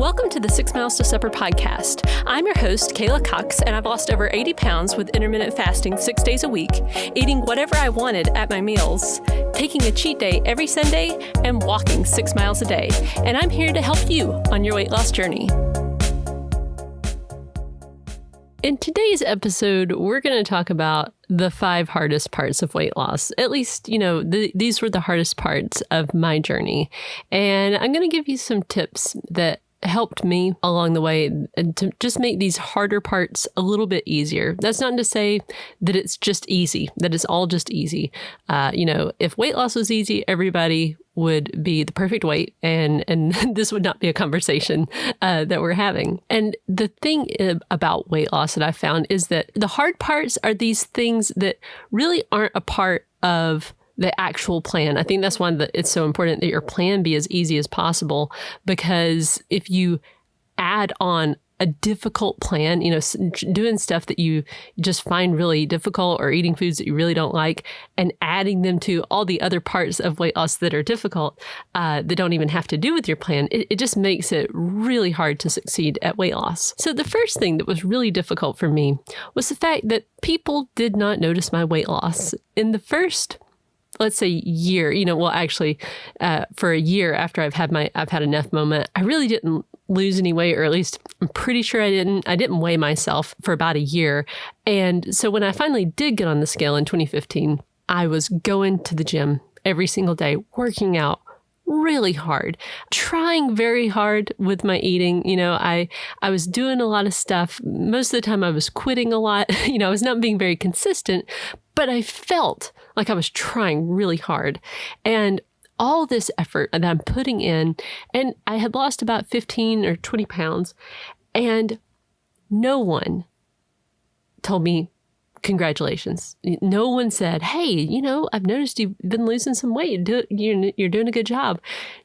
Welcome to the 6 Miles to Supper podcast. I'm your host, Kayla Cox, and I've lost over 80 pounds with intermittent fasting 6 days a week, eating whatever I wanted at my meals, taking a cheat day every Sunday, and walking 6 miles a day. And I'm here to help you on your weight loss journey. In today's episode, we're going to talk about the 5 hardest parts of weight loss. At least, these were the hardest parts of my journey. And I'm going to give you some tips that helped me along the way to just make these harder parts a little bit easier. That's not to say that it's just easy, that it's all just easy. If weight loss was easy, everybody would be the perfect weight, and this would not be a conversation that we're having. And the thing about weight loss that I found is that the hard parts are these things that really aren't a part of the actual plan. I think that's why it's so important that your plan be as easy as possible, because if you add on a difficult plan, doing stuff that you just find really difficult or eating foods that you really don't like and adding them to all the other parts of weight loss that are difficult, that don't even have to do with your plan, it just makes it really hard to succeed at weight loss. So the first thing that was really difficult for me was the fact that people did not notice my weight loss. In the first, let's say, year, for a year after I've had enough moment, I really didn't lose any weight, or at least I'm pretty sure I didn't weigh myself for about a year. And so when I finally did get on the scale in 2015, I was going to the gym every single day, working out really hard, trying very hard with my eating. I was doing a lot of stuff. Most of the time I was quitting a lot. I was not being very consistent, but I felt like I was trying really hard. And all this effort that I'm putting in, and I had lost about 15 or 20 pounds, and no one told me, congratulations. No one said, hey, I've noticed you've been losing some weight. You're doing a good job.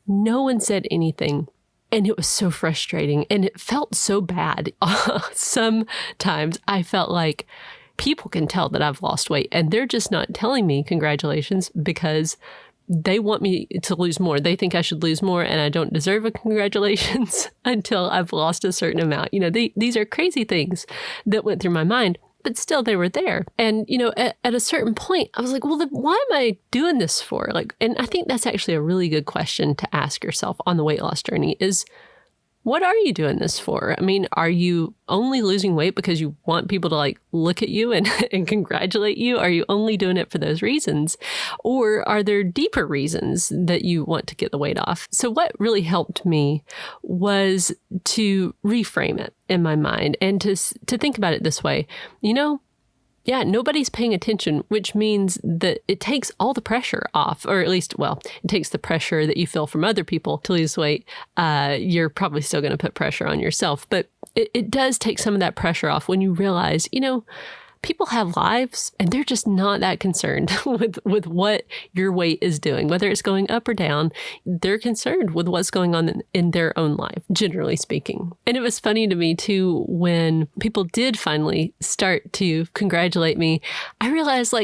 No one said anything. And it was so frustrating, and it felt so bad. Sometimes I felt like people can tell that I've lost weight, and they're just not telling me congratulations because they want me to lose more. They think I should lose more, and I don't deserve a congratulations until I've lost a certain amount. These are crazy things that went through my mind, but still they were there. And, at a certain point, I was like, well, then why am I doing this for? And I think that's actually a really good question to ask yourself on the weight loss journey is, what are you doing this for? I mean, are you only losing weight because you want people to look at you and congratulate you? Are you only doing it for those reasons? Or are there deeper reasons that you want to get the weight off? So what really helped me was to reframe it in my mind and to think about it this way. Yeah, nobody's paying attention, which means that it takes all the pressure off, or at least, it takes the pressure that you feel from other people to lose weight. You're probably still going to put pressure on yourself, but it does take some of that pressure off when you realize, people have lives and they're just not that concerned with what your weight is doing, whether it's going up or down. They're concerned with what's going on in their own life, generally speaking. And it was funny to me too, when people did finally start to congratulate me, I realized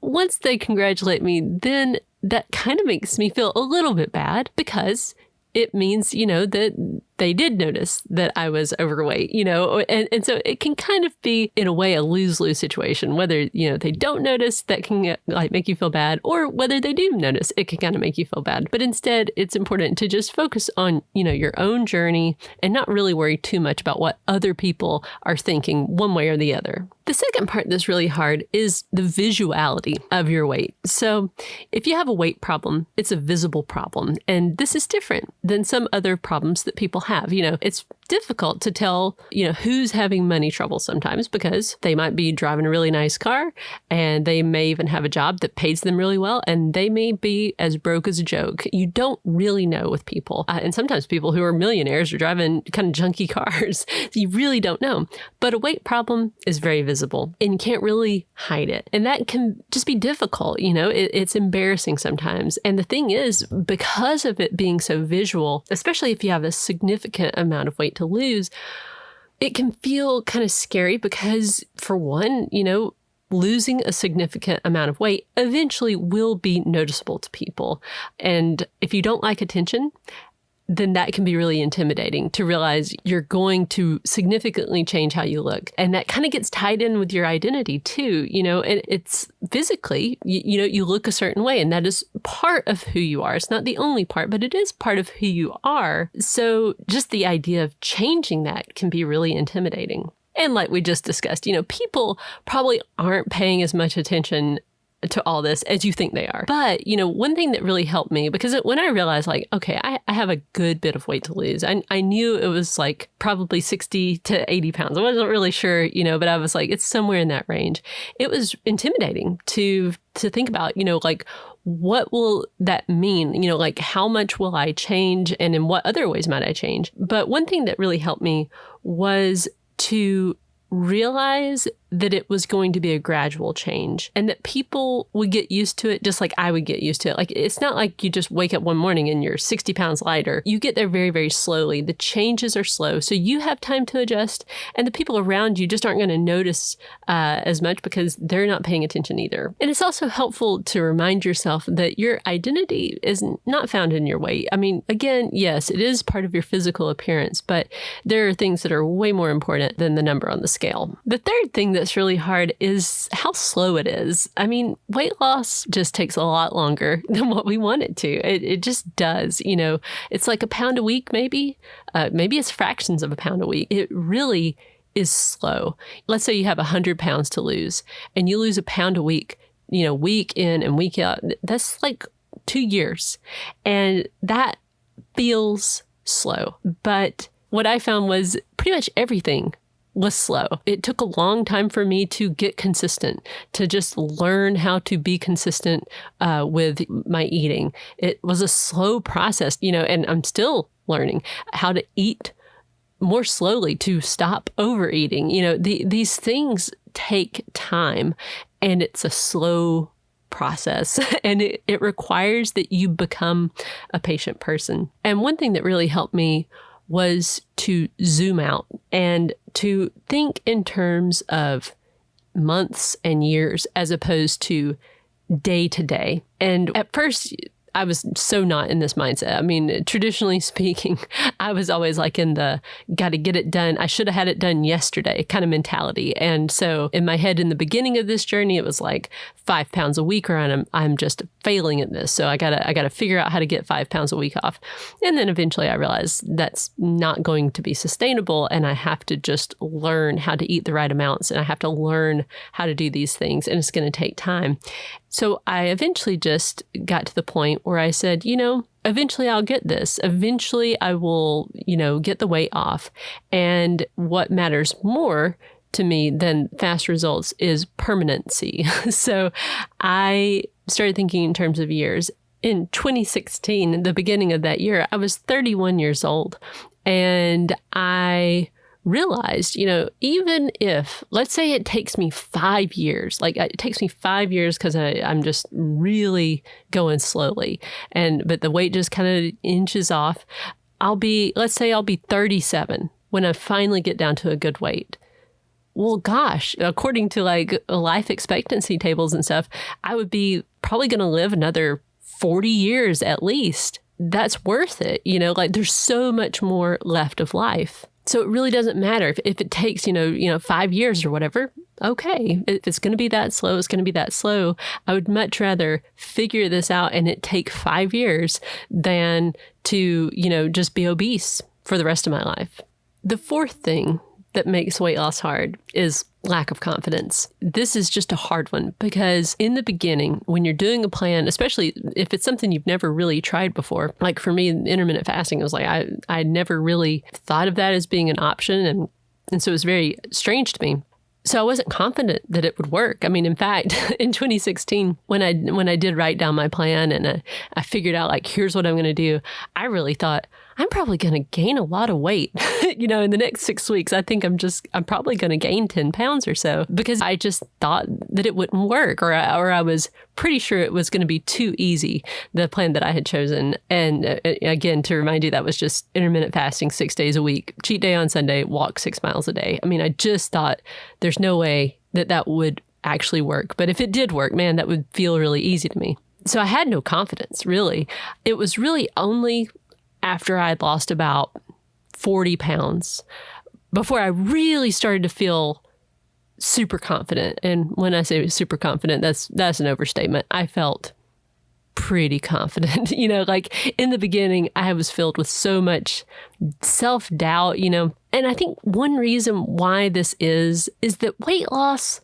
once they congratulate me, then that kind of makes me feel a little bit bad, because it means, that they did notice that I was overweight, and so it can kind of be, in a way, a lose-lose situation. Whether, they don't notice, that can make you feel bad, or whether they do notice, it can kind of make you feel bad. But instead, it's important to just focus on, your own journey and not really worry too much about what other people are thinking one way or the other. The second part that's really hard is the visuality of your weight. So if you have a weight problem, it's a visible problem. And this is different than some other problems that people have. It's difficult to tell, who's having money trouble sometimes, because they might be driving a really nice car and they may even have a job that pays them really well, and they may be as broke as a joke. You don't really know with people. And sometimes people who are millionaires are driving kind of junky cars. You really don't know. But a weight problem is very visible and you can't really hide it. And that can just be difficult. It's embarrassing sometimes. And the thing is, because of it being so visual, especially if you have a significant amount of weight to lose, it can feel kind of scary because, for one, losing a significant amount of weight eventually will be noticeable to people. And if you don't like attention, then that can be really intimidating to realize you're going to significantly change how you look. And that kind of gets tied in with your identity too, and it's physically, you look a certain way, and that is part of who you are. It's not the only part, but it is part of who you are. So just the idea of changing that can be really intimidating. And like we just discussed, people probably aren't paying as much attention to all this as you think they are. But, one thing that really helped me, because when I realized like, okay, I have a good bit of weight to lose. I knew it was like probably 60 to 80 pounds. I wasn't really sure, but I was like, it's somewhere in that range. It was intimidating to think about, like, what will that mean? Like how much will I change and in what other ways might I change? But one thing that really helped me was to realize that it was going to be a gradual change and that people would get used to it just like I would get used to it. Like, it's not like you just wake up one morning and you're 60 pounds lighter. You get there very, very slowly. The changes are slow. So you have time to adjust, and the people around you just aren't going to notice as much because they're not paying attention either. And it's also helpful to remind yourself that your identity is not found in your weight. I mean, again, yes, it is part of your physical appearance, but there are things that are way more important than the number on the scale. The third thing that's really hard is how slow it is. I mean, weight loss just takes a lot longer than what we want it to. It just does. It's like a pound a week, maybe. Maybe it's fractions of a pound a week. It really is slow. Let's say you have 100 pounds to lose and you lose a pound a week, week in and week out. That's like 2 years. And that feels slow. But what I found was pretty much everything was slow. It took a long time for me to get consistent, to just learn how to be consistent with my eating. It was a slow process, and I'm still learning how to eat more slowly, to stop overeating. These things take time, and it's a slow process, and it requires that you become a patient person. And one thing that really helped me was to zoom out and to think in terms of months and years as opposed to day to day. And at first, I was so not in this mindset. I mean, traditionally speaking, I was always like in the got to get it done. I should have had it done yesterday kind of mentality. And so in my head in the beginning of this journey, it was like 5 pounds a week, or I'm just failing at this. So I gotta figure out how to get 5 pounds a week off. And then eventually I realized that's not going to be sustainable. And I have to just learn how to eat the right amounts. And I have to learn how to do these things. And it's going to take time. So I eventually just got to the point where I said, eventually I'll get this. Eventually I will, get the weight off. And what matters more to me than fast results is permanency. So I started thinking in terms of years. In 2016, the beginning of that year, I was 31 years old. And I realized, even if, let's say it takes me 5 years, like it takes me 5 years because I'm just really going slowly, but the weight just kind of inches off. Let's say I'll be 37 when I finally get down to a good weight. Well, gosh, according to like life expectancy tables and stuff, I would be probably going to live another 40 years at least. That's worth it. Like there's so much more left of life. So it really doesn't matter if it takes, 5 years or whatever. Okay, if it's going to be that slow, it's going to be that slow. I would much rather figure this out and it take 5 years than to, just be obese for the rest of my life. The fourth thing that makes weight loss hard is lack of confidence. This is just a hard one because in the beginning, when you're doing a plan, especially if it's something you've never really tried before, like for me, intermittent fasting, it was like I never really thought of that as being an option. And so it was very strange to me. So I wasn't confident that it would work. I mean, in fact, in 2016, when I did write down my plan and I figured out like, here's what I'm going to do, I really thought, I'm probably going to gain a lot of weight. In the next 6 weeks, I think I'm probably going to gain 10 pounds or so because I just thought that it wouldn't work, or I was pretty sure it was going to be too easy, the plan that I had chosen. And again, to remind you, that was just intermittent fasting 6 days a week, cheat day on Sunday, walk 6 miles a day. I mean, I just thought there's no way that would actually work. But if it did work, man, that would feel really easy to me. So I had no confidence, really. It was really only after I'd lost about 40 pounds before I really started to feel super confident. And when I say super confident, that's an overstatement. I felt pretty confident. Like in the beginning, I was filled with so much self-doubt, and I think one reason why this is that weight loss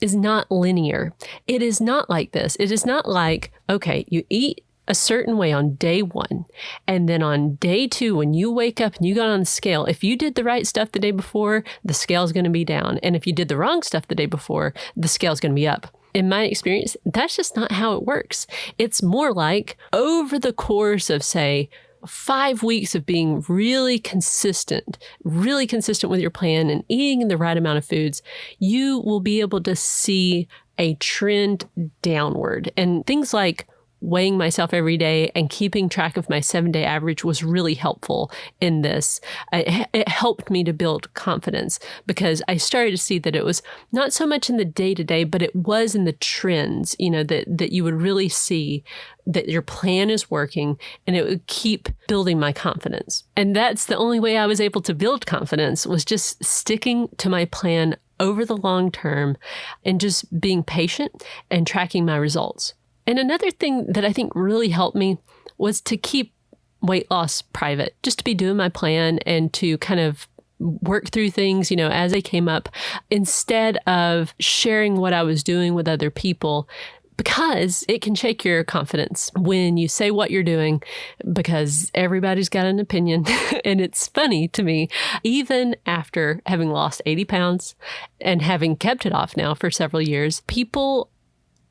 is not linear. It is not like this. It is not like, okay, you eat a certain way on day 1. And then on day 2, when you wake up and you got on the scale, if you did the right stuff the day before, the scale is going to be down. And if you did the wrong stuff the day before, the scale is going to be up. In my experience, that's just not how it works. It's more like over the course of, say, 5 weeks of being really consistent with your plan and eating the right amount of foods, you will be able to see a trend downward. And things like weighing myself every day and keeping track of my 7-day average was really helpful in this. It helped me to build confidence because I started to see that it was not so much in the day-to-day, but it was in the trends, that you would really see that your plan is working, and it would keep building my confidence. And that's the only way I was able to build confidence, was just sticking to my plan over the long term and just being patient and tracking my results. And another thing that I think really helped me was to keep weight loss private, just to be doing my plan and to kind of work through things, as they came up, instead of sharing what I was doing with other people, because it can shake your confidence when you say what you're doing, because everybody's got an opinion. And it's funny to me, even after having lost 80 pounds and having kept it off now for several years, people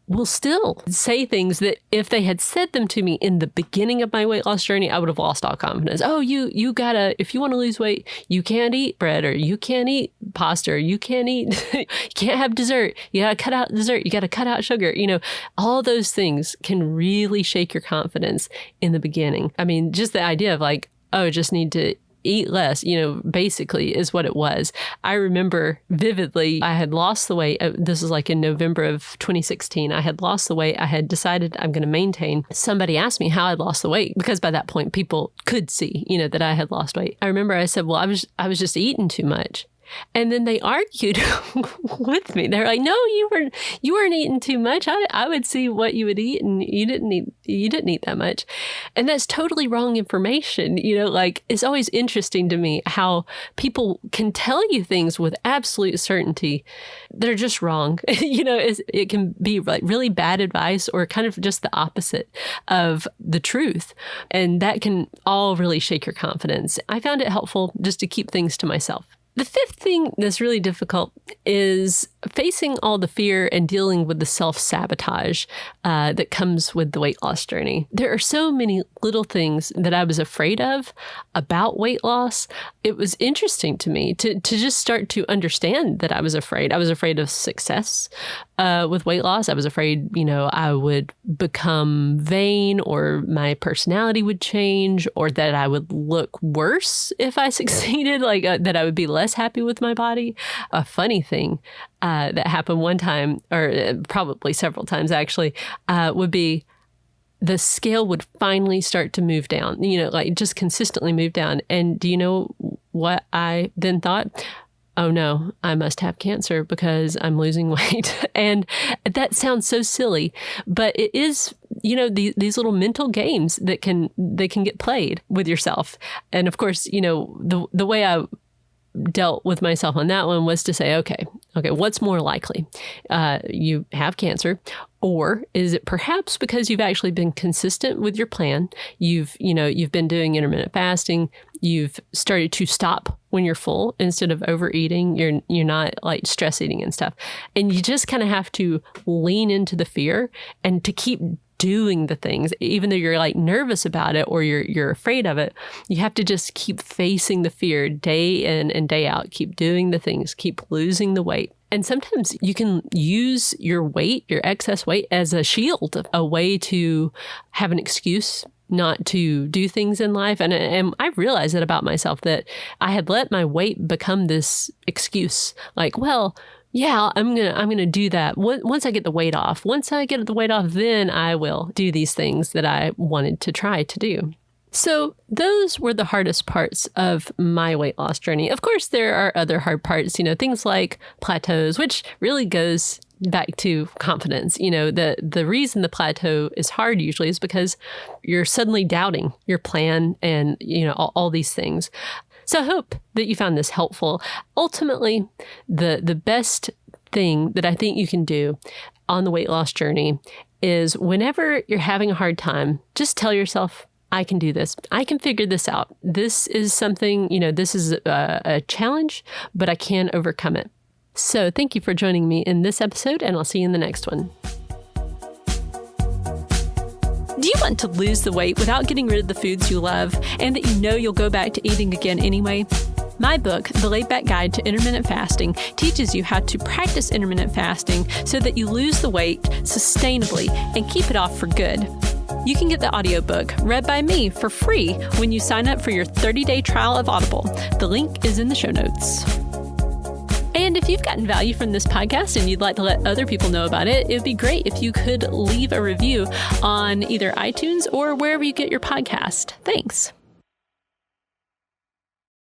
will still say things that if they had said them to me in the beginning of my weight loss journey, I would have lost all confidence. Oh, you gotta, if you want to lose weight, you can't eat bread, or you can't eat pasta, or you can't eat, you can't have dessert. You gotta cut out dessert. You gotta cut out sugar. All those things can really shake your confidence in the beginning. I mean, just the idea of like, oh, just need to eat less, basically is what it was. I remember vividly, I had lost the weight. This was like in November of 2016. I had lost the weight. I had decided I'm going to maintain. Somebody asked me how I'd lost the weight, because by that point, people could see, that I had lost weight. I remember I said, well, I was just eating too much. And then they argued with me. They're like, no, you weren't eating too much. I would see what you would eat, and you didn't eat that much. And that's totally wrong information. Like, it's always interesting to me how people can tell you things with absolute certainty that are just wrong. It can be like really bad advice, or kind of just the opposite of the truth. And that can all really shake your confidence. I found it helpful just to keep things to myself. The fifth thing that's really difficult is facing all the fear and dealing with the self-sabotage that comes with the weight loss journey. There are so many little things that I was afraid of about weight loss. It was interesting to me to just start to understand that I was afraid. I was afraid of success with weight loss. I was afraid, I would become vain, or my personality would change, or that I would look worse if I succeeded, like that I would be less happy with my body. A funny thing that happened one time, or probably several times actually, would be the scale would finally start to move down, like just consistently move down. And do you know what I then thought? Oh no, I must have cancer because I'm losing weight. And that sounds so silly, but it is, these little mental games that they can get played with yourself. And of course, the way I dealt with myself on that one was to say, okay, what's more likely? You have cancer, or is it perhaps because you've actually been consistent with your plan? You've been doing intermittent fasting. You've started to stop when you're full instead of overeating. You're not like stress eating and stuff. And you just kind of have to lean into the fear and to keep doing the things, even though you're like nervous about it or you're afraid of it. You have to just keep facing the fear day in and day out. Keep doing the things, keep losing the weight. And sometimes you can use your weight, your excess weight, as a shield, a way to have an excuse not to do things in life. And I realized that about myself, that I had let my weight become this excuse. Like, well, yeah, I'm gonna do that once I get the weight off. Once I get the weight off, then I will do these things that I wanted to try to do. So those were the hardest parts of my weight loss journey. Of course, there are other hard parts, things like plateaus, which really goes back to confidence. The reason the plateau is hard usually is because you're suddenly doubting your plan and, all these things. So I hope that you found this helpful. Ultimately, the best thing that I think you can do on the weight loss journey is whenever you're having a hard time, just tell yourself, I can do this. I can figure this out. This is something, this is a challenge, but I can overcome it. So thank you for joining me in this episode, and I'll see you in the next one. Do you want to lose the weight without getting rid of the foods you love and that you'll go back to eating again anyway? My book, The Laid Back Guide to Intermittent Fasting, teaches you how to practice intermittent fasting so that you lose the weight sustainably and keep it off for good. You can get the audiobook read by me for free when you sign up for your 30-day trial of Audible. The link is in the show notes. And if you've gotten value from this podcast and you'd like to let other people know about it, it'd be great if you could leave a review on either iTunes or wherever you get your podcast. Thanks.